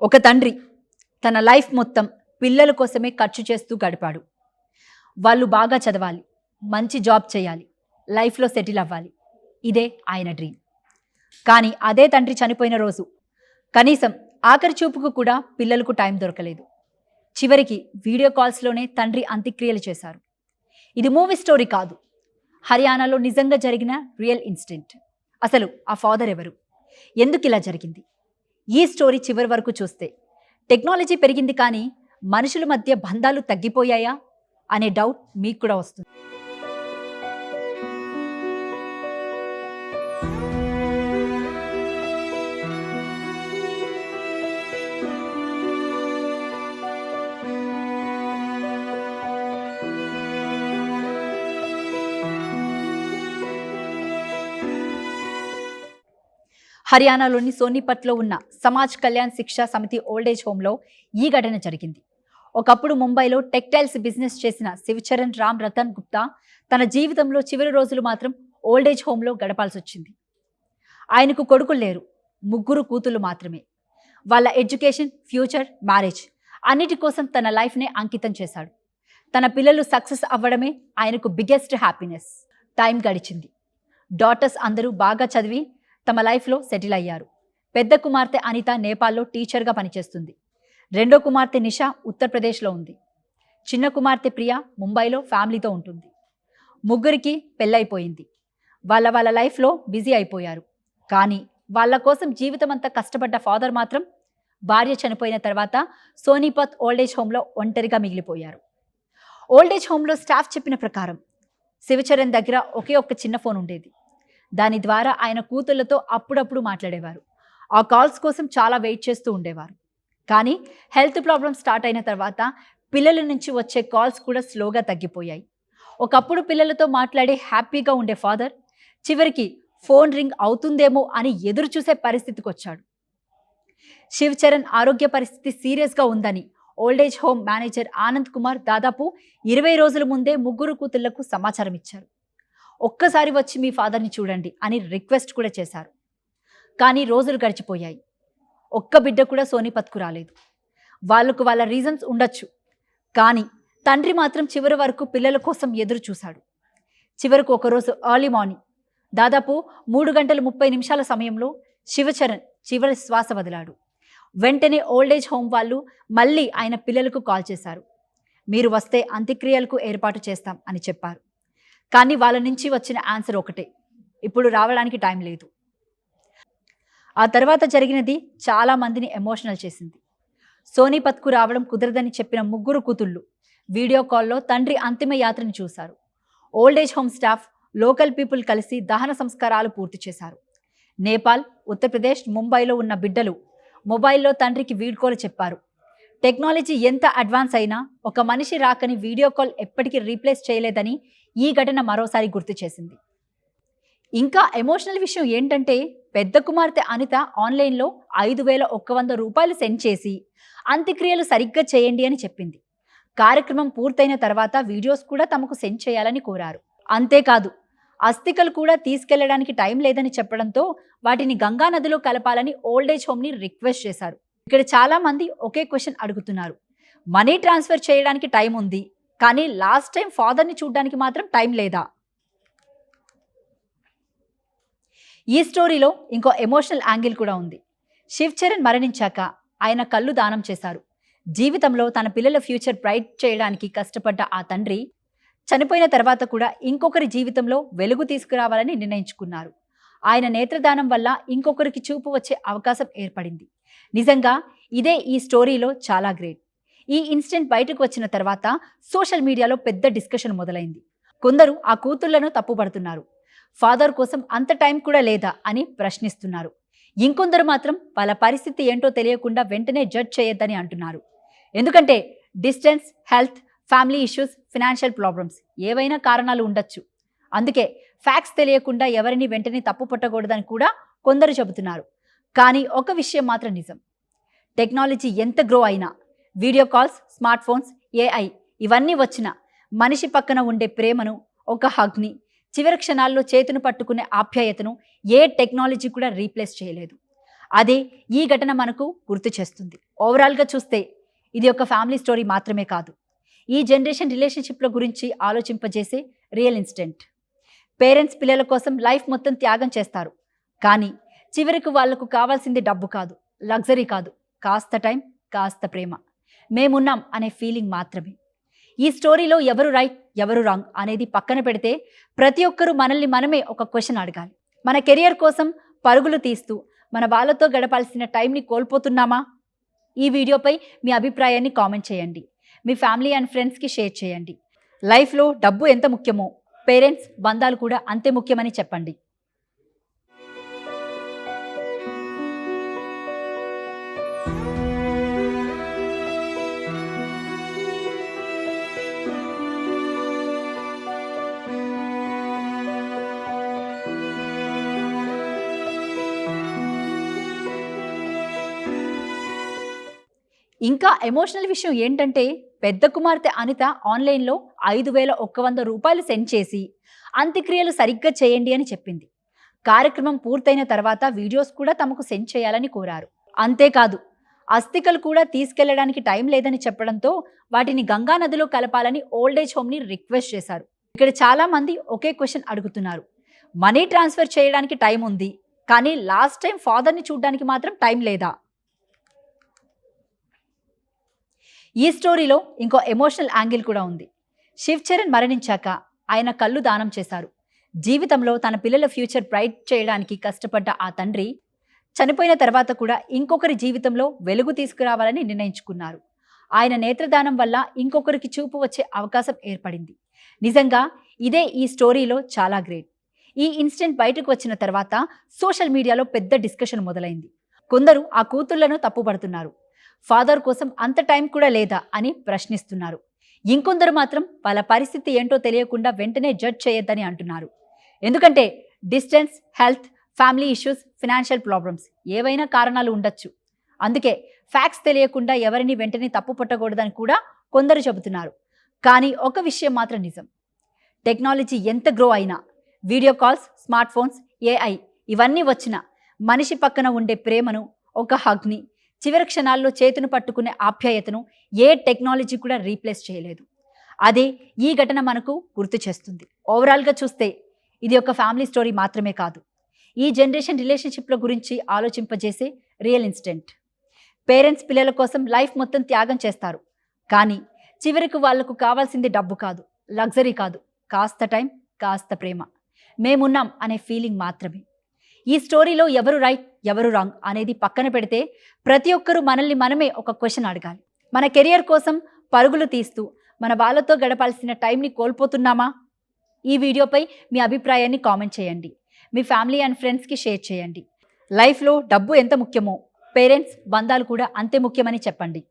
ఒక తండ్రి తన లైఫ్ మొత్తం పిల్లల కోసమే ఖర్చు చేస్తూ గడిపాడు. వాళ్ళు బాగా చదవాలి, మంచి జాబ్ చేయాలి, లైఫ్లో సెటిల్ అవ్వాలి. ఇదే ఆయన డ్రీమ్. కానీ అదే తండ్రి చనిపోయిన రోజు కనీసం ఆఖరి చూపుకు కూడా పిల్లలకు టైం దొరకలేదు. చివరికి వీడియో కాల్స్లోనే తండ్రి అంత్యక్రియలు చేశారు. ఇది మూవీ స్టోరీ కాదు, హర్యానాలో నిజంగా జరిగిన రియల్ ఇన్సిడెంట్. అసలు ఆ ఫాదర్ ఎవరు, ఎందుకు ఇలా జరిగింది? ఈ స్టోరీ చివరి వరకు చూస్తే టెక్నాలజీ పెరిగింది కానీ మనుషుల మధ్య బంధాలు తగ్గిపోయాయా అనే డౌట్ మీకు కూడా వస్తుంది. హర్యానాలోని సోనిపట్లో ఉన్న సమాజ్ కళ్యాణ్ శిక్షా సమితి ఓల్డేజ్ హోమ్లో ఈ ఘటన జరిగింది. ఒకప్పుడు ముంబైలో టెక్స్టైల్స్ బిజినెస్ చేసిన శివచరణ్ రామ్ రతన్ గుప్తా తన జీవితంలో చివరి రోజులు మాత్రం ఓల్డేజ్ హోమ్లో గడపాల్సి వచ్చింది. ఆయనకు కొడుకులు లేరు, 3 కూతుళ్ళు మాత్రమే. వాళ్ళ ఎడ్యుకేషన్, ఫ్యూచర్, మ్యారేజ్ అన్నిటి కోసం తన లైఫ్నే అంకితం చేశాడు. తన పిల్లలు సక్సెస్ అవ్వడమే ఆయనకు బిగ్గెస్ట్ హ్యాపీనెస్. టైం గడిచింది. డాటర్స్ అందరూ బాగా చదివి తమ లైఫ్లో సెటిల్ అయ్యారు. పెద్ద కుమార్తె అనిత నేపాల్లో టీచర్గా పనిచేస్తుంది. రెండో కుమార్తె నిషా ఉత్తరప్రదేశ్లో ఉంది. చిన్న కుమార్తె ప్రియా ముంబైలో ఫ్యామిలీతో ఉంటుంది. ముగ్గురికి పెళ్ళైపోయింది. వాళ్ళ లైఫ్లో బిజీ అయిపోయారు. కానీ వాళ్ళ కోసం జీవితం అంతా కష్టపడ్డ ఫాదర్ మాత్రం భార్య చనిపోయిన తర్వాత సోనిపత్ ఓల్డేజ్ హోమ్లో ఒంటరిగా మిగిలిపోయారు. ఓల్డేజ్ హోమ్లో స్టాఫ్ చెప్పిన ప్రకారం శివచరణ్ దగ్గర ఒకే ఒక్క చిన్న ఫోన్ ఉండేది. దాని ద్వారా ఆయన కూతుళ్లతో అప్పుడప్పుడు మాట్లాడేవారు. ఆ కాల్స్ కోసం చాలా వెయిట్ చేస్తూ ఉండేవారు. కానీ హెల్త్ ప్రాబ్లమ్ స్టార్ట్ అయిన తర్వాత పిల్లల నుంచి వచ్చే కాల్స్ కూడా స్లోగా తగ్గిపోయాయి. ఒకప్పుడు పిల్లలతో మాట్లాడి హ్యాపీగా ఉండే ఫాదర్ చివరికి ఫోన్ రింగ్ అవుతుందేమో అని ఎదురు చూసే పరిస్థితికి వచ్చాడు. శివచరణ్ ఆరోగ్య పరిస్థితి సీరియస్గా ఉందని old age home manager Anand Kumar దాదాపు 20 రోజుల ముందే 3 కూతుళ్లకు సమాచారం ఇచ్చారు. ఒక్కసారి వచ్చి మీ ఫాదర్ని చూడండి అని రిక్వెస్ట్ కూడా చేశారు. కానీ రోజులు గడిచిపోయాయి. ఒక్క బిడ్డ కూడా సోనిపత్కు రాలేదు. వాళ్ళకు వాళ్ళ రీజన్స్ ఉండొచ్చు, కానీ తండ్రి మాత్రం చివరి వరకు పిల్లల కోసం ఎదురు చూశాడు. చివరకు ఒకరోజు ఎర్లీ మార్నింగ్ దాదాపు 3:30 సమయంలో శివచరణ్ చివరి శ్వాస వదిలాడు. వెంటనే ఓల్డేజ్ హోమ్ వాళ్ళు మళ్ళీ ఆయన పిల్లలకు కాల్ చేశారు. మీరు వస్తే అంత్యక్రియలకు ఏర్పాటు చేస్తాం అని చెప్పారు. కానీ వాళ్ళ నుంచి వచ్చిన ఆన్సర్ ఒకటే, ఇప్పుడు రావడానికి టైం లేదు. ఆ తర్వాత జరిగినది చాలా మందిని ఎమోషనల్ చేసింది. సోనిపత్కు రావడం కుదరదని చెప్పిన 3 కూతుళ్ళు వీడియో కాల్లో తండ్రి అంతిమ యాత్రను చూశారు. Old age home staff, local people కలిసి దహన సంస్కారాలు పూర్తి చేశారు. నేపాల్, ఉత్తరప్రదేశ్, ముంబైలో ఉన్న బిడ్డలు మొబైల్లో తండ్రికి వీడియో కాల్ చెప్పారు. టెక్నాలజీ ఎంత అడ్వాన్స్ అయినా ఒక మనిషి రాకని వీడియో కాల్ ఎప్పటికీ రీప్లేస్ చేయలేదని ఈ ఘటన మరోసారి గుర్తు చేసింది. ఇంకా ఎమోషనల్ విషయం ఏంటంటే పెద్ద కుమార్తె అనిత ఆన్లైన్లో 5,100 రూపాయలు సెండ్ చేసి అంత్యక్రియలు సరిగ్గా చేయండి అని చెప్పింది. కార్యక్రమం పూర్తయిన తర్వాత వీడియోస్ కూడా తమకు సెండ్ చేయాలని కోరారు. అంతేకాదు అస్థికలు కూడా తీసుకెళ్లడానికి టైం లేదని చెప్పడంతో వాటిని గంగా నదిలో కలపాలని ఓల్డేజ్ హోమ్ని రిక్వెస్ట్ చేశారు. ఇక్కడ చాలా మంది ఒకే క్వశ్చన్ అడుగుతున్నారు. మనీ ట్రాన్స్ఫర్ చేయడానికి టైం ఉంది, కానీ లాస్ట్ టైం ఫాదర్ని చూడడానికి మాత్రం టైం లేదా? ఈ స్టోరీలో ఇంకో ఎమోషనల్ యాంగిల్ కూడా ఉంది. శివచరణ్ మరణించాక ఆయన కళ్ళు దానం చేశారు. జీవితంలో తన పిల్లల ఫ్యూచర్ బ్రైట్ చేయడానికి కష్టపడ్డ ఆ తండ్రి చనిపోయిన తర్వాత కూడా ఇంకొకరి జీవితంలో వెలుగు తీసుకురావాలని నిర్ణయించుకున్నారు. ఆయన నేత్రదానం వల్ల ఇంకొకరికి చూపు వచ్చే అవకాశం ఏర్పడింది. నిజంగా ఇదే ఈ స్టోరీలో చాలా గ్రేట్. ఈ ఇన్సిడెంట్ బయటకు వచ్చిన తర్వాత సోషల్ మీడియాలో పెద్ద డిస్కషన్ మొదలైంది. కొందరు ఆ కూతుళ్లను తప్పుపడుతున్నారు. ఫాదర్ కోసం అంత టైం కూడా లేదా అని ప్రశ్నిస్తున్నారు. ఇంకొందరు మాత్రం వాళ్ళ పరిస్థితి ఏంటో తెలియకుండా వెంటనే జడ్జ్ చేయొద్దని అంటున్నారు. ఎందుకంటే distance, health, family issues, financial problems ఏవైనా కారణాలు ఉండొచ్చు. అందుకే ఫ్యాక్ట్స్ తెలియకుండా ఎవరిని వెంటనే తప్పు పట్టకూడదని కూడా కొందరు చెబుతున్నారు. కానీ ఒక విషయం మాత్రం నిజం, టెక్నాలజీ ఎంత గ్రో అయినా, video calls, smart phones, AI ఇవన్నీ వచ్చినా మనిషి పక్కన ఉండే ప్రేమను, ఒక హగ్ని, చివరి క్షణాల్లో చేతును పట్టుకునే ఆప్యాయతను ఏ టెక్నాలజీ కూడా రీప్లేస్ చేయలేదు. అదే ఈ ఘటన మనకు గుర్తు చేస్తుంది. ఓవరాల్గా చూస్తే ఇది ఒక ఫ్యామిలీ స్టోరీ మాత్రమే కాదు, ఈ జనరేషన్ రిలేషన్షిప్ల గురించి ఆలోచింపజేసే రియల్ ఇన్సిడెంట్. పేరెంట్స్ పిల్లల కోసం లైఫ్ మొత్తం త్యాగం చేస్తారు, కానీ చివరికి వాళ్లకు కావాల్సింది డబ్బు కాదు, లగ్జరీ కాదు, కాస్త టైం, కాస్త ప్రేమ, మేమున్నాం అనే ఫీలింగ్ మాత్రమే. ఈ స్టోరీలో ఎవరు రైట్ ఎవరు రాంగ్ అనేది పక్కన పెడితే ప్రతి ఒక్కరూ మనల్ని మనమే ఒక క్వశ్చన్ అడగాలి. మన కెరియర్ కోసం పరుగులు తీస్తూ మన వాళ్ళతో గడపాల్సిన టైంని కోల్పోతున్నామా? ఈ వీడియోపై మీ అభిప్రాయాన్ని కామెంట్ చేయండి. మీ ఫ్యామిలీ అండ్ ఫ్రెండ్స్కి షేర్ చేయండి. లైఫ్లో డబ్బు ఎంత ముఖ్యమో పేరెంట్స్ బంధాలు కూడా అంతే ముఖ్యమని చెప్పండి. ఇంకా ఎమోషనల్ విషయం ఏంటంటే, పెద్ద కుమార్తె అనిత ఆన్లైన్లో 5,100 రూపాయలు సెండ్ చేసి అంత్యక్రియలు సరిగ్గా చేయండి అని చెప్పింది. కార్యక్రమం పూర్తయిన తర్వాత వీడియోస్ కూడా తమకు సెండ్ చేయాలని కోరారు. అంతేకాదు, అస్థికలు కూడా తీసుకెళ్లడానికి టైం లేదని చెప్పడంతో వాటిని గంగా నదిలో కలపాలని ఓల్డేజ్ హోమ్ని రిక్వెస్ట్ చేశారు. ఇక్కడ చాలా మంది ఒకే క్వశ్చన్ అడుగుతున్నారు. మనీ ట్రాన్స్ఫర్ చేయడానికి టైం ఉంది, కానీ లాస్ట్ టైం ఫాదర్ని చూడడానికి మాత్రం టైం లేదా? ఈ స్టోరీలో ఇంకో ఎమోషనల్ యాంగిల్ కూడా ఉంది. శివ్ చరణ్ మరణించాక ఆయన కళ్ళు దానం చేశారు. జీవితంలో తన పిల్లల ఫ్యూచర్ బ్రైట్ చేయడానికి కష్టపడ్డ ఆ తండ్రి చనిపోయిన తర్వాత కూడా ఇంకొకరి జీవితంలో వెలుగు తీసుకురావాలని నిర్ణయించుకున్నారు. ఆయన నేత్రదానం వల్ల ఇంకొకరికి చూపు వచ్చే అవకాశం ఏర్పడింది. నిజంగా ఇదే ఈ స్టోరీలో చాలా గ్రేట్. ఈ ఇన్సిడెంట్ బయటకు వచ్చిన తర్వాత సోషల్ మీడియాలో పెద్ద డిస్కషన్ మొదలైంది. కొందరు ఆ కూతుళ్లను తప్పుపడుతున్నారు. ఫాదర్ కోసం అంత టైం కూడా లేదా అని ప్రశ్నిస్తున్నారు. ఇంకొందరు మాత్రం వాళ్ళ పరిస్థితి ఏంటో తెలియకుండా వెంటనే జడ్జ్ చేయొద్దని అంటున్నారు. ఎందుకంటే distance, health, family issues, financial problems ఏవైనా కారణాలు ఉండొచ్చు. అందుకే ఫ్యాక్ట్స్ తెలియకుండా ఎవరిని వెంటనే తప్పు పట్టకూడదని కూడా కొందరు చెబుతున్నారు. కానీ ఒక విషయం మాత్రం నిజం, టెక్నాలజీ ఎంత గ్రో అయినా, video calls, smart phones, AI ఇవన్నీ వచ్చినా మనిషి పక్కన ఉండే ప్రేమను, ఒక హగ్ని, చివరి క్షణాల్లో చేతును పట్టుకునే ఆప్యాయతను ఏ టెక్నాలజీ కూడా రీప్లేస్ చేయలేదు. అదే ఈ ఘటన మనకు గుర్తు చేస్తుంది. ఓవరాల్గా చూస్తే ఇది ఒక ఫ్యామిలీ స్టోరీ మాత్రమే కాదు, ఈ జనరేషన్ రిలేషన్షిప్ల గురించి ఆలోచింపజేసే రియల్ ఇన్సిడెంట్. పేరెంట్స్ పిల్లల కోసం లైఫ్ మొత్తం త్యాగం చేస్తారు, కానీ చివరికి వాళ్లకు కావాల్సింది డబ్బు కాదు, లగ్జరీ కాదు, కాస్త టైం, కాస్త ప్రేమ, మేమున్నాం అనే ఫీలింగ్ మాత్రమే. ఈ స్టోరీలో ఎవరు రైట్ ఎవరు రాంగ్ అనేది పక్కన పెడితే ప్రతి ఒక్కరూ మనల్ని మనమే ఒక క్వశ్చన్ అడగాలి. మన కెరియర్ కోసం పరుగులు తీస్తూ మన వాళ్ళతో గడపాల్సిన టైంని కోల్పోతున్నామా? ఈ వీడియోపై మీ అభిప్రాయాన్ని కామెంట్ చేయండి. మీ ఫ్యామిలీ అండ్ ఫ్రెండ్స్కి షేర్ చేయండి. లైఫ్లో డబ్బు ఎంత ముఖ్యమో పేరెంట్స్ బంధాలు కూడా అంతే ముఖ్యమని చెప్పండి.